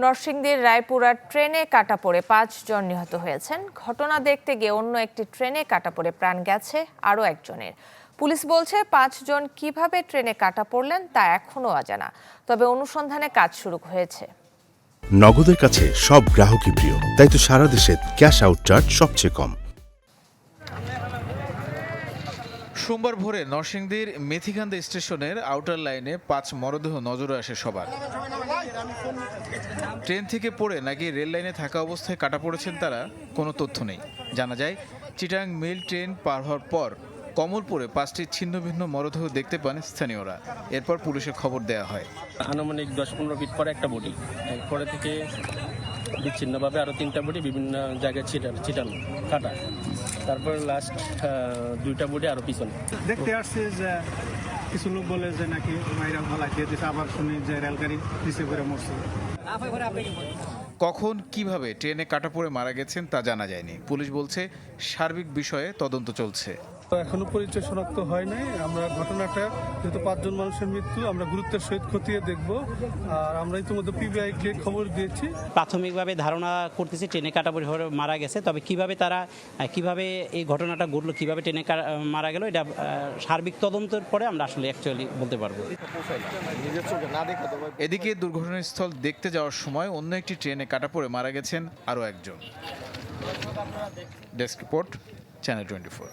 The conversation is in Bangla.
নরসিংদীর রায়পুরা ট্রেনে কাটা পড়ে ৫ জন নিহত হয়েছেন। ঘটনা দেখতে গিয়ে অন্য একটি ট্রেনে কাটা পড়ে প্রাণ গেছে আরও একজনের। পুলিশ বলছে ৫ জন কিভাবে ট্রেনে কাটা পড়লেন তা এখনও অজানা, তবে অনুসন্ধানে কাজ শুরু হয়েছে। নগদের কাছে সব গ্রাহকই প্রিয়, তাই তো সারা দেশে ক্যাশ আউট চার্জ সবচেয়ে কম। সোমবার ভোরে নরসিংদীর মেথিকান্দা স্টেশনের আউটার লাইনে ৫ মরদেহ নজরে আসে সবার। ট্রেন থেকে পড়ে নাকি রেল লাইনে থাকা অবস্থায় কাটা পড়েছেন তারা, কোনো তথ্য নেই। জানা যায় চিটাং মেল ট্রেন পার হওয়ার পর কমলপুরে ৫টি ছিন্ন ভিন্ন মরদেহ দেখতে পান স্থানীয়রা। এরপর পুলিশে খবর দেওয়া হয়। আনুমানিক ১০-১৫ ফিট পরে একটা বডি, এরপরে থেকে বিচ্ছিন্নভাবে আরও 3টা বডি বিভিন্ন জায়গায় ছিটানো কাটা, তারপর লাস্ট 2টা বডি আরও পিছনে দেখতে আসছে যে কিছু লোক বলে যে নাকি মাইরা ভালা খেয়ে দিয়েছে, আবার শুনি যে রেলগাড়ি নিচে করে মরছে। কখন কিভাবে ট্রেনে কাটা পড়ে মারা গেছেন তা জানা যায়নি। পুলিশ বলছে সার্বিক বিষয়ে তদন্ত চলছে। এখনো পরিচয় শনাক্ত হয় নাই। আমরা ঘটনাটা যেহেতু 5 জন মানুষের মৃত্যু, আমরা গুরুত্বের সহিত খতিয়ে দেখব। আর আমরা ইতিমধ্যে পিবিআইকে খবর দিয়েছি। প্রাথমিকভাবে ধারণা করতেছি ট্রেনে কাটা পড়ে মারা গেছে, তবে কিভাবে এই ঘটনাটা ঘটলো, কিভাবে ট্রেনে মারা গেল, এটা সার্বিক তদন্তের পরে আমরা আসলে অ্যাকচুয়ালি বলতে পারবো। এদিকে দুর্ঘটনাস্থল দেখতে যাওয়ার সময় অন্য একটি ট্রেনে কাটা পড়ে মারা গেছেন আরও একজন। Desk report, channel 24।